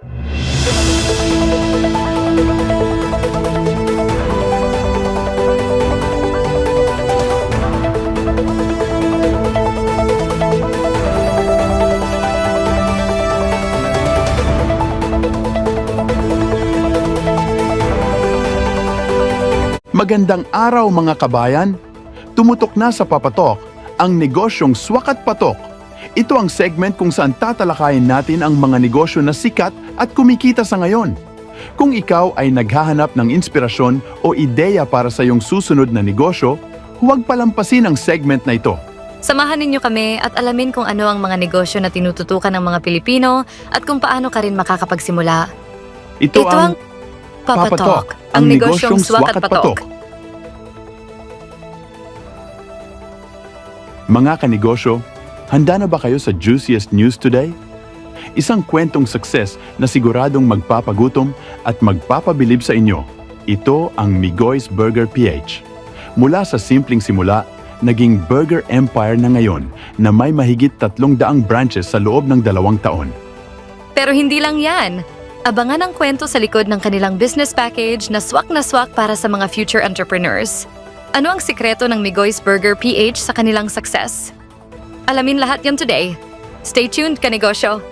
Magandang araw mga kabayan! Tumutok na sa Papatok, ang negosyong swak at patok. Ito ang segment kung saan tatalakayin natin ang mga negosyo na sikat at kumikita sa ngayon. Kung ikaw ay naghahanap ng inspirasyon o ideya para sa iyong susunod na negosyo, huwag palampasin ang segment na ito. Samahan ninyo kami at alamin kung ano ang mga negosyo na tinututukan ng mga Pilipino at kung paano ka rin makakapagsimula. Ito ang Papatok, ang negosyong swak at patok. Mga kanegosyo, handa na ba kayo sa juiciest news today? Isang kwentong success na siguradong magpapagutom at magpapabilib sa inyo. Ito ang Migoy's Burger PH. Mula sa simpleng simula, naging burger empire na ngayon na may mahigit 300 branches sa loob ng 2 taon. Pero hindi lang yan. Abangan ang kwento sa likod ng kanilang business package na swak para sa mga future entrepreneurs. Ano ang sikreto ng Migoy's Burger PH sa kanilang success? Alamin lahat yan today. Stay tuned, kanegosyo!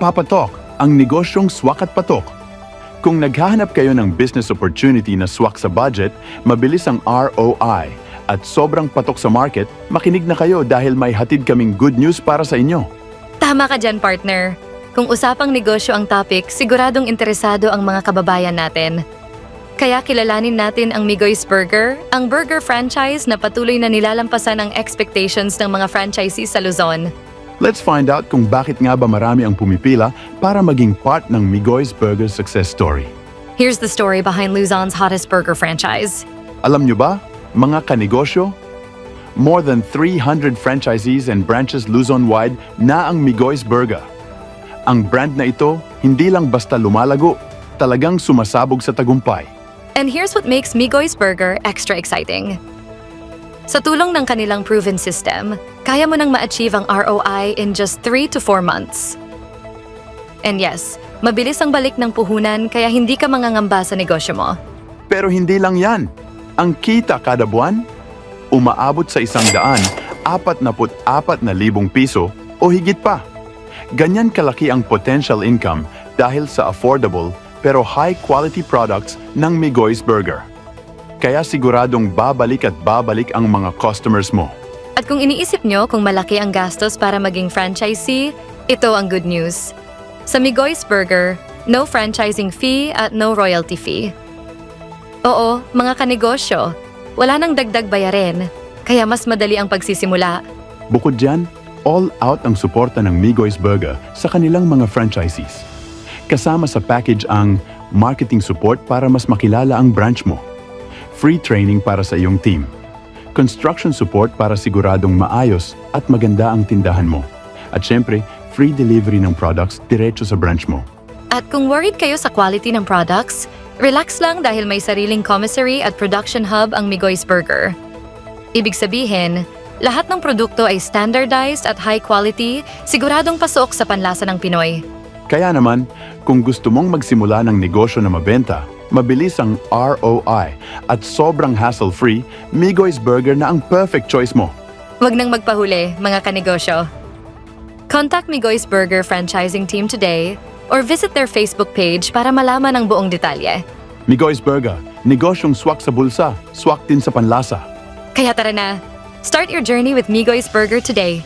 Papatok, ang negosyong swak at patok. Kung naghahanap kayo ng business opportunity na swak sa budget, mabilis ang ROI, at sobrang patok sa market, makinig na kayo dahil may hatid kaming good news para sa inyo. Tama ka dyan, partner. Kung usapang negosyo ang topic, siguradong interesado ang mga kababayan natin. Kaya kilalanin natin ang Migoy's Burger, ang burger franchise na patuloy na nilalampasan ang expectations ng mga franchisees sa Luzon. Let's find out kung bakit nga ba marami ang pumipila para maging part ng Migoy's Burger success story. Here's the story behind Luzon's hottest burger franchise. Alam nyo ba, mga kanegosyo? More than 300 franchisees and branches Luzon-wide na ang Migoy's Burger. Ang brand na ito, hindi lang basta lumalago, talagang sumasabog sa tagumpay. And here's what makes Migoy's Burger extra exciting. Sa tulong ng kanilang proven system, kaya mo nang ma-achieve ang ROI in just 3 to 4 months. And yes, mabilis ang balik ng puhunan kaya hindi ka mangangamba sa negosyo mo. Pero hindi lang yan. Ang kita kada buwan, umaabot sa 144,000 piso o higit pa. Ganyan kalaki ang potential income dahil sa affordable pero high-quality products ng Migoy's Burger. Kaya siguradong babalik at babalik ang mga customers mo. At kung iniisip nyo kung malaki ang gastos para maging franchisee, ito ang good news. Sa Migoy's Burger, no franchising fee at no royalty fee. Oo, mga kanegosyo, wala nang dagdag bayarin, kaya mas madali ang pagsisimula. Bukod dyan, all-out ang suporta ng Migoy's Burger sa kanilang mga franchisees. Kasama sa package ang marketing support para mas makilala ang branch mo, free training para sa iyong team, construction support para siguradong maayos at maganda ang tindahan mo, at syempre, free delivery ng products diretso sa branch mo. At kung worried kayo sa quality ng products, relax lang dahil may sariling commissary at production hub ang Migoy's Burger. Ibig sabihin, lahat ng produkto ay standardized at high quality, siguradong pasok sa panlasa ng Pinoy. Kaya naman, kung gusto mong magsimula ng negosyo na mabenta, mabilis ang ROI at sobrang hassle-free, Migoy's Burger na ang perfect choice mo. Huwag nang magpahuli, mga kanegosyo. Contact Migoy's Burger franchising team today or visit their Facebook page para malaman ang buong detalye. Migoy's Burger, negosyong swak sa bulsa, swak din sa panlasa. Kaya tara na, start your journey with Migoy's Burger today.